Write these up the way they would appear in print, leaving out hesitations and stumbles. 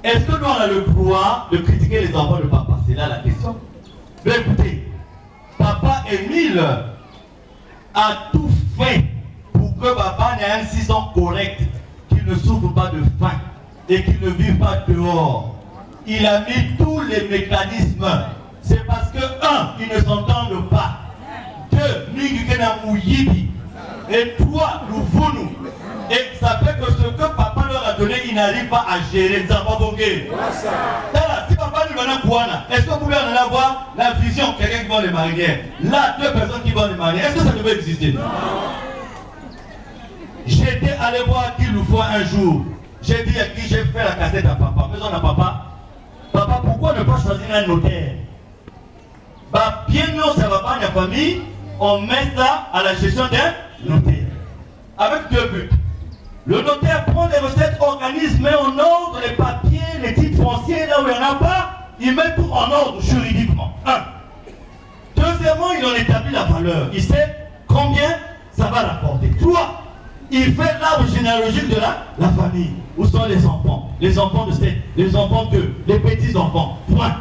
Est-ce que nous on a le droit de critiquer les enfants de papa? C'est là la question. Mais écoutez, papa Émile a tout fait pour que papa ait un 6 ans correct, qu'il ne souffre pas de faim et qu'il ne vive pas dehors. Il a mis tous les mécanismes. C'est parce que, un, ils ne s'entendent pas. Deux, et trois, nous. Et ça fait que ce que papa leur a donné, il n'arrive pas à gérer. Si papa lui donne un est-ce que vous pouvez en avoir la vision, quelqu'un qui va les marier? Là, deux personnes qui vont les marier, est-ce que ça devait exister? Non. J'étais allé voir qu'il nous faut un jour. J'ai dit à qui j'ai fait la cassette à papa. Faisons à papa. Papa, pourquoi ne pas choisir un notaire? Bah, bien non, ça va pas, la famille. On met ça à la gestion d'un notaire. Avec deux buts. Le notaire prend les recettes, organise, met en ordre les papiers, les titres fonciers, là où il n'y en a pas, il met tout en ordre juridiquement. Un. Deuxièmement, il en établit la valeur. Il sait combien ça va rapporter. Trois. Il fait l'arbre généalogique de la famille. Où sont les enfants? Les enfants de 7, les enfants de, les petits-enfants. Point.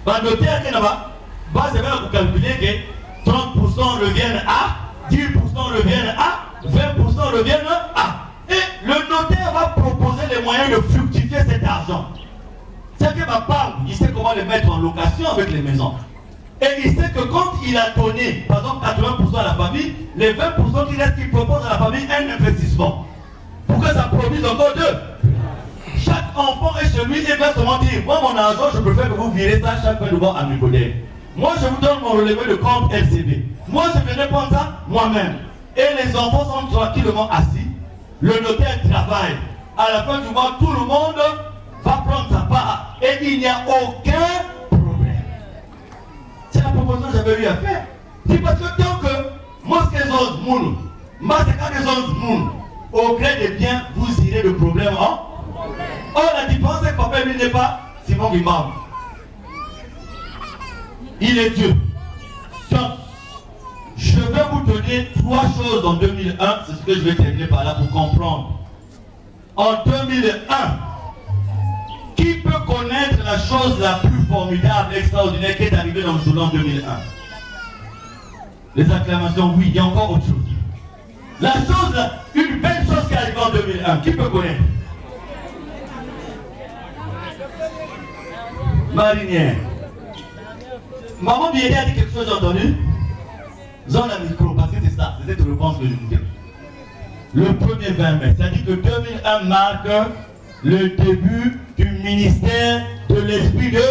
Le notaire qui est là-bas, c'est bien vous calculer que 30% reviennent à, 10% reviennent à, 20% reviennent à. Et le notaire va proposer les moyens de fructifier cet argent. C'est que papa, il sait comment le mettre en location avec les maisons. Et il sait que quand il a donné, par exemple, 80% à la famille, les 20% qui restent, il propose à la famille un investissement. Pour que ça produise encore deux. Chaque enfant est chez lui et va seulement dire, moi mon argent, je préfère que vous virez ça chaque fin de mois à Nicodème. Moi je vous donne mon relevé de compte LCB. Moi je venais prendre ça moi-même. Et les enfants sont tranquillement assis. Le notaire travaille. À la fin du mois, tout le monde va prendre sa part. Et il n'y a aucun problème. C'est la proposition que j'avais eu à faire. C'est parce que tant que moi, ce que j'ose moun, moi, c'est quand j'ose moun, au gré des biens, vous irez de problème en. Or, la différence, c'est que papa, lui, n'est pas Simon Guimard. Il est Dieu. Donc, je vais vous donner 3 choses en 2001, c'est ce que je vais terminer par là pour comprendre. En 2001, qui peut connaître la chose la plus formidable, extraordinaire qui est arrivée dans le Soudan en 2001? Les acclamations, oui, il y a encore autre chose. La chose, une belle chose qui est arrivée en 2001, qui peut connaître? Marinière. Maman Biédé a dit quelque chose, j'ai entendu? Zone la micro, parce que c'est ça, c'est cette réponse que je vous dis. Le 1er 20 mai, c'est-à-dire que 2001 marque le début du ministère de l'esprit de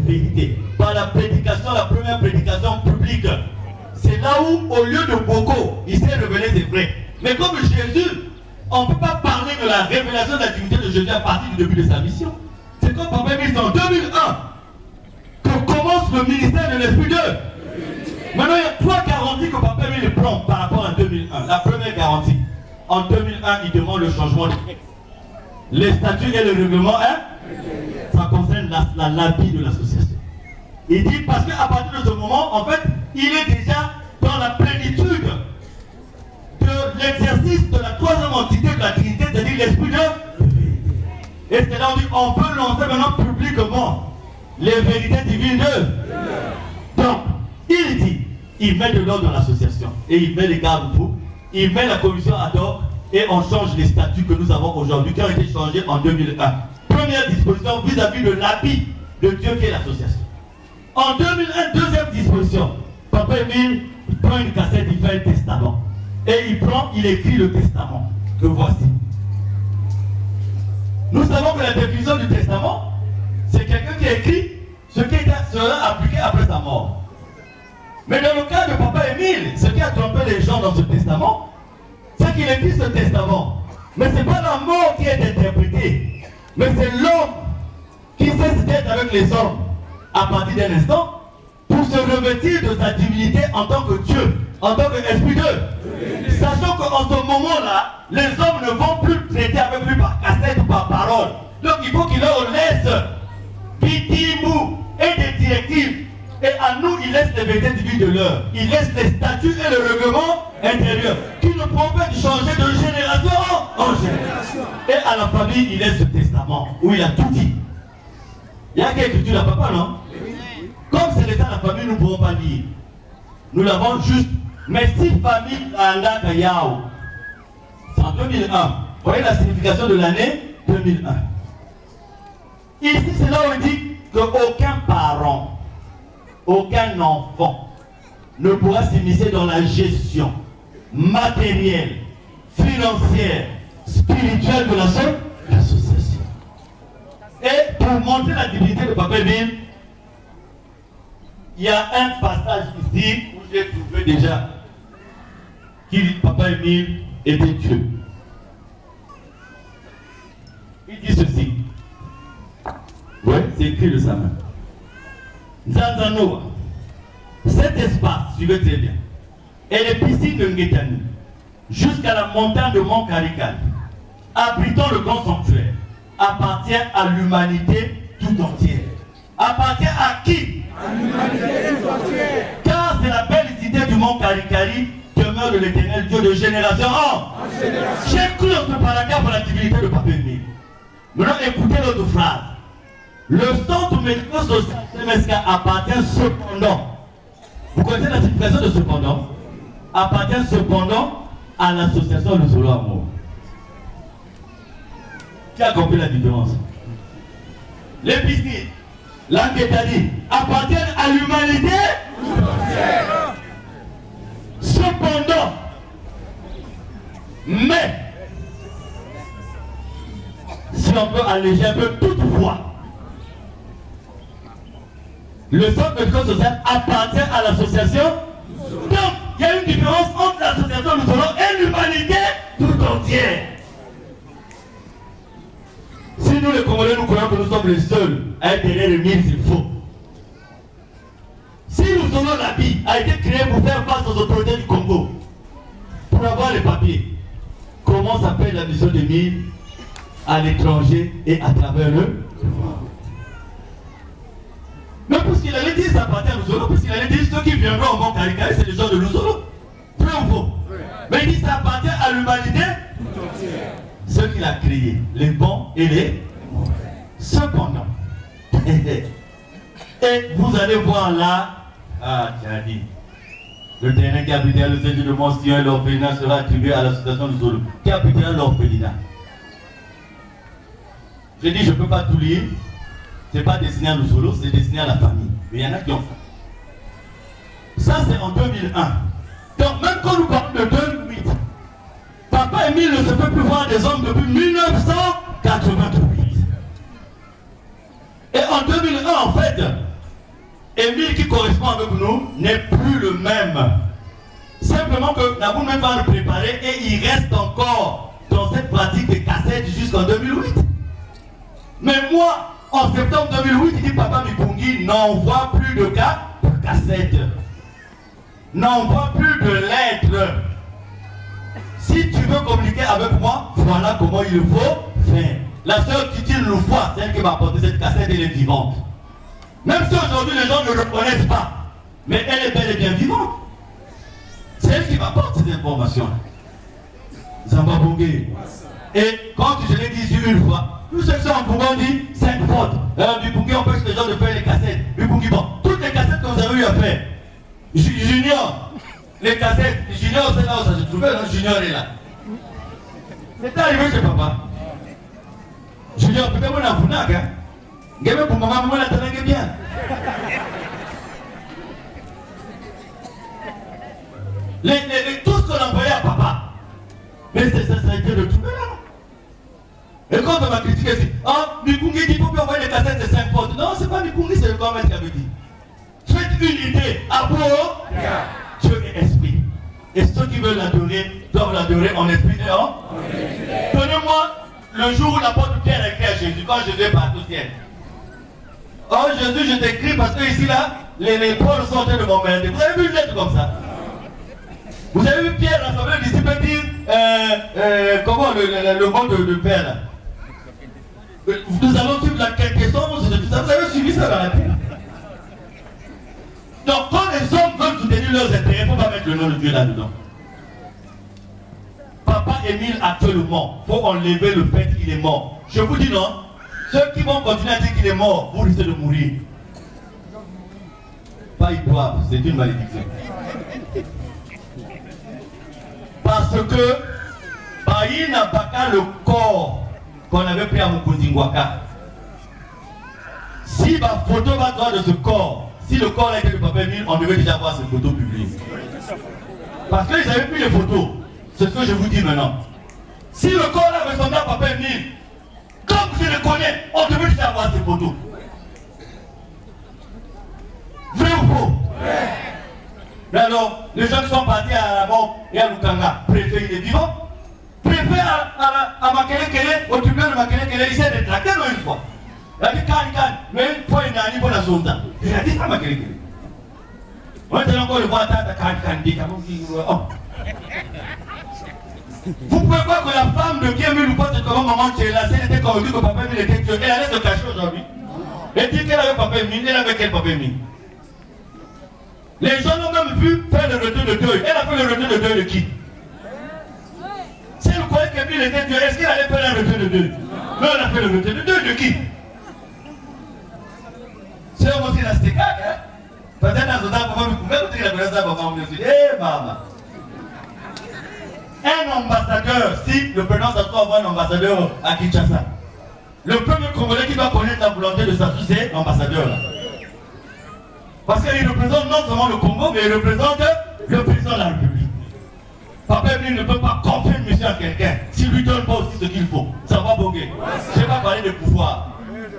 vérité. Par la prédication, la première prédication publique. C'est là où, au lieu de beaucoup, il s'est révélé ses frères. Mais comme Jésus, on ne peut pas parler de la révélation de la divinité de Jésus à partir du début de sa mission. C'est comme Papa Émile en 2001 que commence le ministère de l'esprit de. Maintenant, il y a 3 garanties que Papa Émile prend par rapport à 2001. La première garantie, en 2001, il demande le changement de texte. Les statuts et le règlement, ça concerne l'habit de l'association. Il dit parce qu'à partir de ce moment, en fait, il est déjà dans la plénitude de l'exercice de la 3e entité de la Trinité, c'est-à-dire l'esprit de vérité. Et c'est là où on dit on peut lancer maintenant publiquement les vérités divines de. Donc, il dit, il met de l'ordre dans l'association et il met les garde-fous, il met la commission ad hoc et on change les statuts que nous avons aujourd'hui qui ont été changés en 2001. Première disposition vis-à-vis de l'habit de Dieu qui est l'association. En 2001, deuxième disposition, Papa Émile prend une cassette, il fait un testament. Et il écrit le testament que voici. Nous savons que la définition du testament, c'est quelqu'un qui écrit ce qui sera appliqué après sa mort. Mais dans le cas de Papa Émile, ce qui a trompé les gens dans ce testament, c'est qu'il écrit ce testament. Mais ce n'est pas la mort qui est interprétée, mais c'est l'homme qui cesse d'être avec les hommes à partir d'un instant pour se revêtir de sa divinité en tant que Dieu, en tant qu'esprit Dieu. Sachant qu'en ce moment-là, les hommes ne vont plus traiter avec lui par cassette ou par parole. Donc il faut qu'il leur laisse bitimou et des directives. Et à nous, il laisse les vérités divines de l'heure. Il laisse les statuts et le règlement intérieur qui ne pourront pas changer de génération en génération. Et à la famille, il laisse ce testament où il a tout dit. Il y a quelque chose à papa, non? Comme c'est l'état de la famille, nous ne pouvons pas lire. Nous l'avons juste. Mais si famille Anda Kayao, c'est en 2001. Vous voyez la signification de l'année 2001. Ici, c'est là où il dit qu'aucun parent, aucun enfant ne pourra s'immiscer dans la gestion matérielle, financière, spirituelle de l'association. Et pour montrer la divinité de Papa Émile, il y a un passage ici où j'ai trouvé déjà qu'il Papa Émile était Dieu. Il dit ceci. Oui, c'est écrit de sa main. Zanzanoa, cet espace, suivez très bien, et les piscines de Nguetani, jusqu'à la montagne de Mont Carical, abritant le grand sanctuaire, appartient à l'humanité tout entière. Appartient à qui? À l'humanité tout entière. Car c'est la belle cité du Mont Caricali, demeure de l'Éternel Dieu de génération en génération. J'ai cru dans ce paragraphe pour la divinité de Papa Émile. Maintenant, écoutez l'autre phrase. Le centre médico-social MSK appartient cependant. Vous connaissez la signification de cependant? Appartient cependant à l'association de Solo Amour. Qui a compris la différence? Les piscines, l'Anguetani appartiennent à l'humanité. Cependant, mais si on peut alléger un peu, toutefois, le centre médico-social appartient à l'association. Donc, il y a une différence entre l'association de Solo et l'humanité tout entière. Si nous les Congolais nous croyons que nous sommes les seuls à être derrière le mille, c'est faux. Si nous Solo l'habit a été créé pour faire face aux autorités du Congo, pour avoir les papiers, comment s'appelle la mission des mille à l'étranger et à travers le monde? Mais puisqu'il allait dire ça appartient à Luzolo, puisqu'il allait dire ceux qui viendront au Mont Caricali, c'est les gens de Luzolo. Vrai ou faux? Mais il dit ça appartient à l'humanité tout entière. Ceux qu'il a créés, les bons et les mauvais. Cependant, et vous allez voir là, tu as dit, le terrain qui habitera le centre de Mont-Sion et l'orphelinat sera attribué à l'association de Zolo. Qui habitera l'orphelinat? J'ai dit, je ne peux pas tout lire. Ce n'est pas destiné à nous solo, c'est destiné à la famille. Mais il y en a qui ont fait. Ça, c'est en 2001. Donc, même quand nous parlons de 2008, Papa Émile ne se peut plus voir des hommes depuis 1988. Et en 2001, en fait, Émile qui correspond avec nous n'est plus le même. Simplement que nous avons même pas le préparer et il reste encore dans cette pratique de cassette jusqu'en 2008. Mais moi, en septembre 2008, il dit Papa Mikungi n'envoie plus de cassettes. N'envoie plus de lettres. Si tu veux communiquer avec moi, voilà comment il faut faire. La sœur Titi Loufoua, celle qui m'a apporté cette cassette, elle est vivante. Même si aujourd'hui les gens ne le reconnaissent pas, mais elle est bel et bien vivante. C'est elle qui m'apporte ces informations. Zamba Bongé. Et quand je l'ai dit une fois, tous ceux qui sont en Congo ont dit 5 fautes. Bipungi empêche les gens de faire les cassettes. Bipungi, bon, toutes les cassettes que vous avez eu à faire. Junior, les cassettes. Junior, c'est là où ça se trouvait, non? Junior est là. C'est arrivé chez papa. Junior, peut-être qu'on a un founac, hein? Gagné pour maman, moi, la tenue bien. Tout ce qu'on envoyait à papa. Mais ça a été de trouver là. Et quand on m'a critiqué, c'est Mikungi dit qu'il faut envoyer les cassettes de 5 fautes. Non, c'est pas Mikungi, c'est le gouvernement qui avait dit. Faites une idée. Abo, Dieu est esprit. Et ceux qui veulent l'adorer doivent l'adorer en esprit et en. Donnez-moi le jour où l'apôtre Pierre écrit à Jésus, quand Jésus est parti au ciel. Oh Jésus, je t'écris parce que ici là, les pôles sont en train de m'emmerder. Vous avez vu une lettre comme ça? Vous avez vu Pierre, rassembler les disciples dire comment le mot de Père là? Nous allons suivre la quintessence de tout ça. Vous avez suivi ça dans la Bible? Donc quand les hommes veulent soutenir leurs intérêts, il ne faut pas mettre le nom de Dieu là-dedans. papa Émile actuellement, il faut enlever le fait qu'il est mort. Je vous dis non, ceux qui vont continuer à dire qu'il est mort, vous risquez de mourir. Pas ils doivent, c'est une malédiction. Parce que Baï n'a pas qu'à le corps qu'on avait pris à Mukundingwaka. Si ma photo va droit de ce corps, si le corps a été de Papa Émile, on devait déjà voir ces photos publiées. Parce qu'ils avaient pris les photos. C'est ce que je vous dis maintenant. Si le corps a ressemblé à Papa Émile, comme je le connais, on devait déjà avoir ces photos. Vrai ou faux? Mais alors, les gens qui sont partis à la mort et à Lukanga, préfet il est vivant. Préfet à Makelekele, au tribunal de Makelekele, il s'est rétracté une fois. Il a dit Kan, mais une fois il a dit pour la zone. Il a dit ça Makelekele. Maintenant encore le voir Tata Kan dit vous pouvez voir que la femme de Kémil ou pas, c'est comment maman Tchéla, si elle était convaincue que Papa Émile était Dieu, elle allait se cacher aujourd'hui. Elle dit qu'elle avait Papa Émile, elle avait quel Papa Émile? Les gens l'ont même vu faire le retour de deuil. Elle a fait le retour de deuil de qui? Si elle croyait qu'Émile était Dieu, est-ce qu'elle allait faire le retour de deuil? Mais elle a fait le retour de deuil de qui? C'est aussi la stécaque, hein? Peut-être dans ce temps, vous pouvez dire la connaissance à maman, on me dit, hé maman. Un ambassadeur, si le président s'assoit avoir un ambassadeur à Kinshasa, le premier Congolais qui va connaître la volonté de sa fille, c'est l'ambassadeur là. Parce qu'il représente non seulement le Congo, mais il représente le président de la République. Papa Émile ne peut pas confier une mission à quelqu'un s'il ne lui donne pas aussi ce qu'il faut. Ça va boguer. Je ne vais pas parler de pouvoir.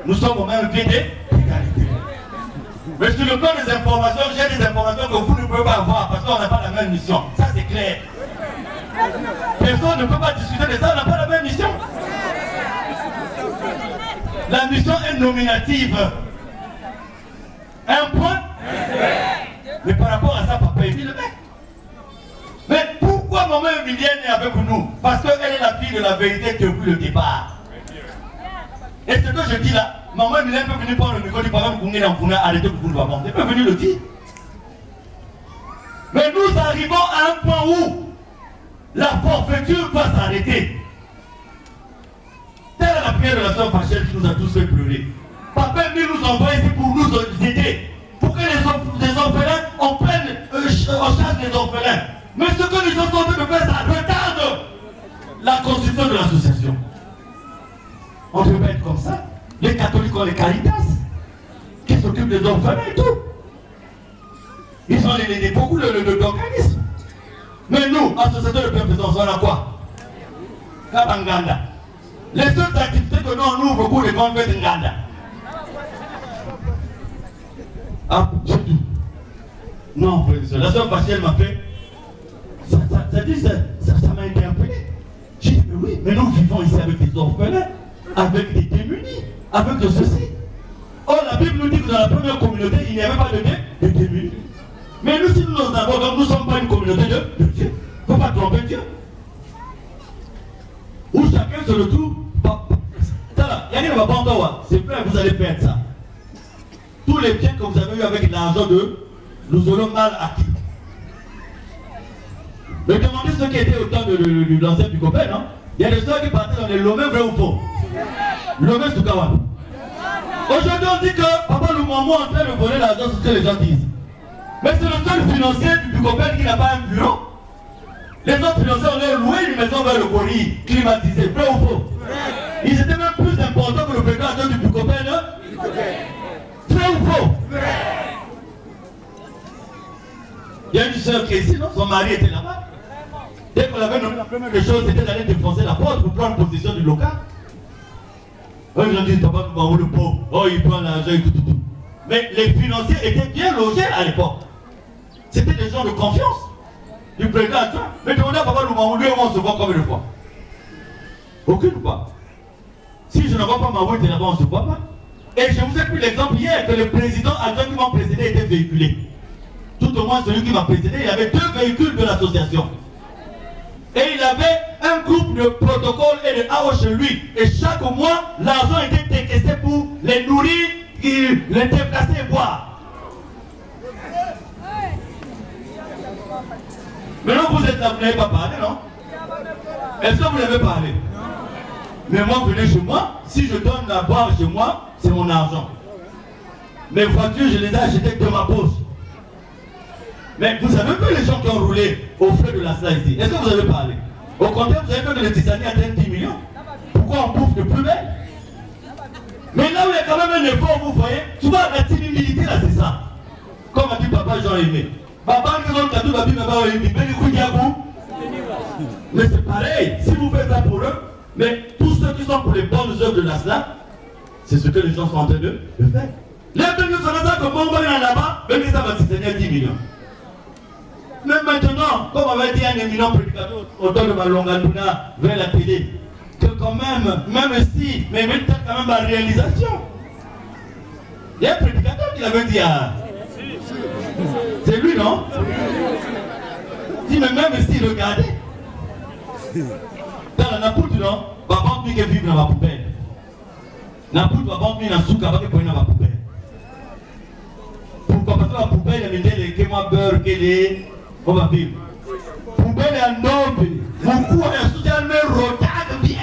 Nous sommes au même pied d'égalité. Mais sur le plan des informations, j'ai des informations que vous ne pouvez pas avoir parce qu'on n'a pas la même mission. Ça c'est clair. Personne ne peut pas discuter de ça, on n'a pas la même mission. La mission est nominative. Un point. Mais par rapport à ça, Papa Émile le mec. Mais pourquoi maman Emilienne est avec nous? Parce qu'elle est la fille de la vérité depuis le départ. Et ce que je dis là, maman Emilienne peut venir prendre le micro du parent pour venir arrêter pour vous maman. Elle peut venir le dire. Mais nous arrivons à un point où la forfaiture doit s'arrêter. Telle est la prière de la soeur Fachel qui nous a tous fait pleurer. Papa Émile nous envoie ici pour nous aider. Pour que les orphelins, on prenne en charge les orphelins. Mais ce que les gens sont en train de faire, ça retarde la constitution de l'association. On ne peut pas être comme ça. Les catholiques ont les Caritas qui s'occupent des orphelins et tout. Ils ont beaucoup d'organismes. Mais nous, association de bienfaisance, on a quoi? Kabanganda. Les seules activités que nous on ouvre pour les grandes fêtes Nganda. Ah, c'est tout. Non, frère, la soeur Bachel m'a fait. Ça m'a interpellé. J'ai dit, mais oui, mais nous vivons ici avec des orphelins, avec des démunis, avec de ceci. Or, la Bible nous dit que dans la première communauté, il n'y avait pas de démunis. Mais nous, si nous en avons, donc nous ne sommes pas une communauté de Dieu. Il ne faut pas tromper Dieu. Où chacun se retrouve. C'est vrai, vous allez perdre ça. Tous les biens que vous avez eu avec l'argent nous aurons mal acquis. Me demandez ce qui était au temps de l'ancien Bicopé, non? Il y a des soeurs qui partaient dans les Lomé, vrai ou faux? Lomé Soukawa. Aujourd'hui, on dit que Papa Lumamou est en train de voler l'argent, c'est ce que les gens disent. Mais c'est le seul financier du Bicopé qui n'a pas un bureau. Les autres financiers ont loué une maison vers le Cori, climatisée, vrai ou faux? Ils étaient même plus importants que le président du Bicopé, non? Vrai ou faux? Il y a une soeur qui est ici, non? Son mari était là-bas. Dès qu'on avait nommé, la première des choses, c'était d'aller défoncer la porte pour prendre possession du local. Eux, ils ont dit, papa, le pauvre, oh, il prend l'argent et tout. Mais les financiers étaient bien logés à l'époque. C'était des gens de confiance du président adjoint. Mais demandez à papa Lumamou, lui, on se voit combien de fois? Aucune fois. Si je ne vois pas ma route, là-bas, on ne se voit pas. Et je vous ai pris l'exemple hier que le président adjoint qui m'a précédé était véhiculé. Tout au moins celui qui m'a précédé, il avait 2 véhicules de l'association. Et il avait un groupe de protocole et de AO chez lui. Et chaque mois, l'argent était décaissé pour les nourrir, les déplacer et boire. Maintenant vous êtes là, vous n'avez pas parlé, non? Est-ce que vous avez parlé? Mais moi, venez chez moi. Si je donne à boire chez moi, c'est mon argent. Mes voitures, je les ai achetées de ma poche. Mais vous savez que les gens qui ont roulé au feu de la SLA ici, est-ce que vous avez parlé? Au contraire, vous avez fait que le Tissani atteigne 10 millions. Pourquoi on bouffe de plus belle? Mais là où il y a quand même un effort, vous voyez, tu vois, la timidité là, c'est ça. Comme a dit papa Jean-Aimé. Papa, mais c'est pareil, si vous faites ça pour eux, mais tous ceux qui sont pour les bonnes œuvres de la SLA, c'est ce que les gens sont en train de faire. Les bénéfices sont là, comme on va là-bas, mais ça va se 10 millions. Mais maintenant, comme on va dire un éminent prédicateur autour de Malongaduna vers la télé, que quand même si, mais peut-être quand même la réalisation. Il y a un prédicateur qui l'avait dit à... C'est lui, non? Si même s'il regardait. Dans la Napoute, non? Papa qui vit dans la poubelle. Napoute, papa qui est dans la souka, papa qui est dans la poubelle. Pourquoi? Parce que la poubelle, elle met les kéma beurre, les... On va vivre. Poubelle est un homme. Mon cou est social, mais rotage bien.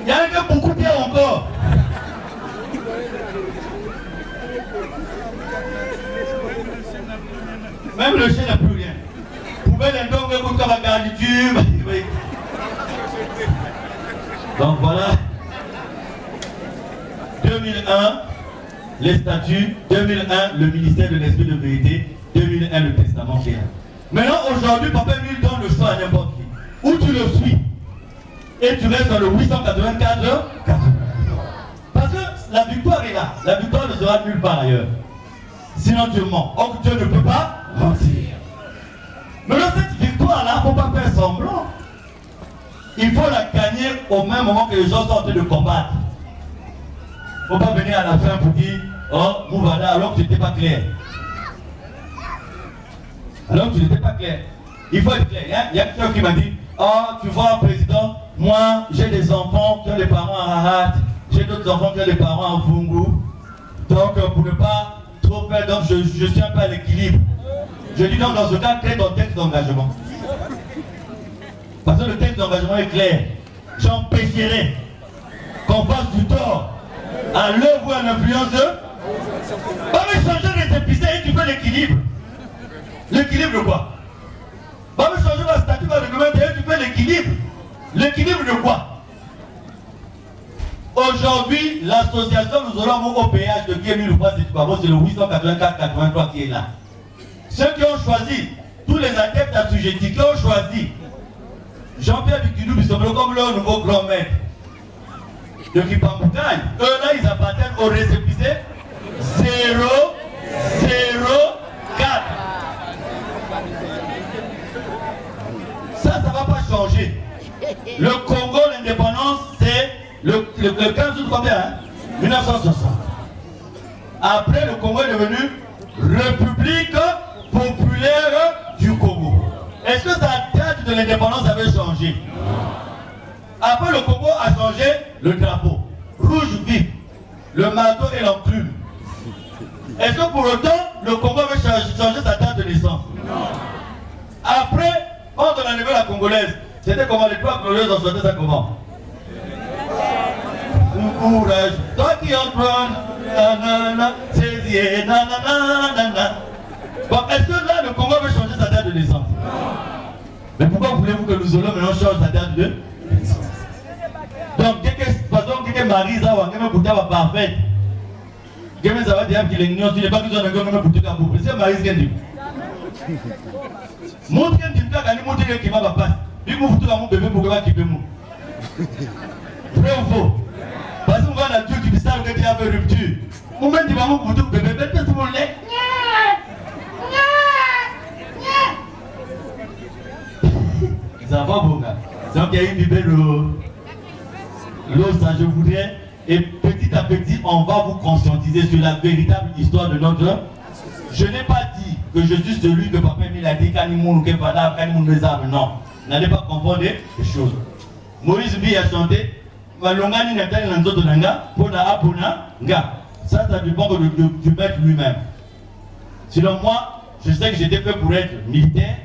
Il y a un beaucoup bien encore. Même le chien n'a plus rien. Poubelle est un homme, mais comme la garniture. Donc voilà. 2001. Les statuts, 2001, le ministère de l'Esprit de vérité, 2001, le testament qui est là. Maintenant, aujourd'hui, Papa Emile donne le choix à n'importe qui. Ou tu le suis, et tu restes dans le 884, parce que la victoire est là. La victoire ne sera nulle part ailleurs. Sinon tu mens. Or, Dieu ne peut pas mentir. Maintenant, cette victoire-là, il ne faut pas faire semblant. Il faut la gagner au même moment que les gens sont en train de combattre. Il ne faut pas venir à la fin pour dire oh, Mouvada, alors que tu n'étais pas clair. Alors que tu n'étais pas clair. Il faut être clair. Il y a quelqu'un qui m'a dit oh, tu vois, président, moi, j'ai des enfants qui ont des parents à Rahat, j'ai d'autres enfants qui ont des parents à Fungu. Donc, pour ne pas trop faire, donc je suis un peu à l'équilibre. Je dis donc, dans ce cas, crée ton texte d'engagement. Parce que le texte d'engagement est clair. J'empêcherai qu'on fasse du tort à l'œuvre ou à l'influence de... Va me changer les épicés et tu fais l'équilibre. L'équilibre de quoi? Va me changer la statut, va réglementer et tu fais l'équilibre. L'équilibre de quoi? Aujourd'hui, l'association, nous aurons au péage de Kémil, c'est le 884-83 qui est là. Ceux qui ont choisi, tous les adeptes assujettis qui ont choisi Jean-Pierre Bikidou Bissomelo comme leur nouveau grand maître de Kipamboukaï, eux là ils appartiennent au récépissé 004. Ça ne va pas changer. Le Congo, l'indépendance, c'est le 15 août combien, hein? 1960. Après, le Congo est devenu République populaire du Congo. Est-ce que sa date de l'indépendance avait changé? Après, le Congo a changé le drapeau. Rouge vif, le marteau et l'enclume. Est-ce que pour autant, le Congo avait changé sa date de naissance? Après, quand on a enlevé la congolaise, c'était comment les trois glorieuses ont chanté ça comment? Courage, toi qui entreprends, nanana, saisier, nanana. Bon, est-ce que là, le Congo veut changer sa date de naissance? Mais pourquoi voulez-vous que nous allons maintenant changer sa date de naissance? Donc, dès que Marie Zawa, dès que Bouddha va parfaite, dès que ça va dire qu'il est ignorant, il n'est pas besoin de faire un Bouddha pour préciser Marie Zawa. Montre qu'il dit que montre qu'il va passer. Il faut que mon bébé pour que va quitter moi. Vrai ou faux? Parce qu'on va la Dieu qui dit ça, que tu as fait rupture. Mon bébé dit maman pour tout bébé, mais tout mon lait. Ça va bon gars. Donc il y a une bébé l'eau, ça je voudrais. Et petit à petit, on va vous conscientiser sur la véritable histoire de notre. Je n'ai pas dit que je suis celui que Papa Emile a dit Kanimoun ou Kefada, Kanimoun Nezab. Non, n'allez pas confondre les choses. Moïse Bi a chanté Malongani Nathan Nanzo Nanga, Pona Apona Nga. Ça dépend du maître lui-même. Selon moi, je sais que j'étais fait pour être militaire.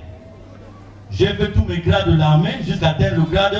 J'ai fait tous mes grades de l'armée jusqu'à atteindre le grade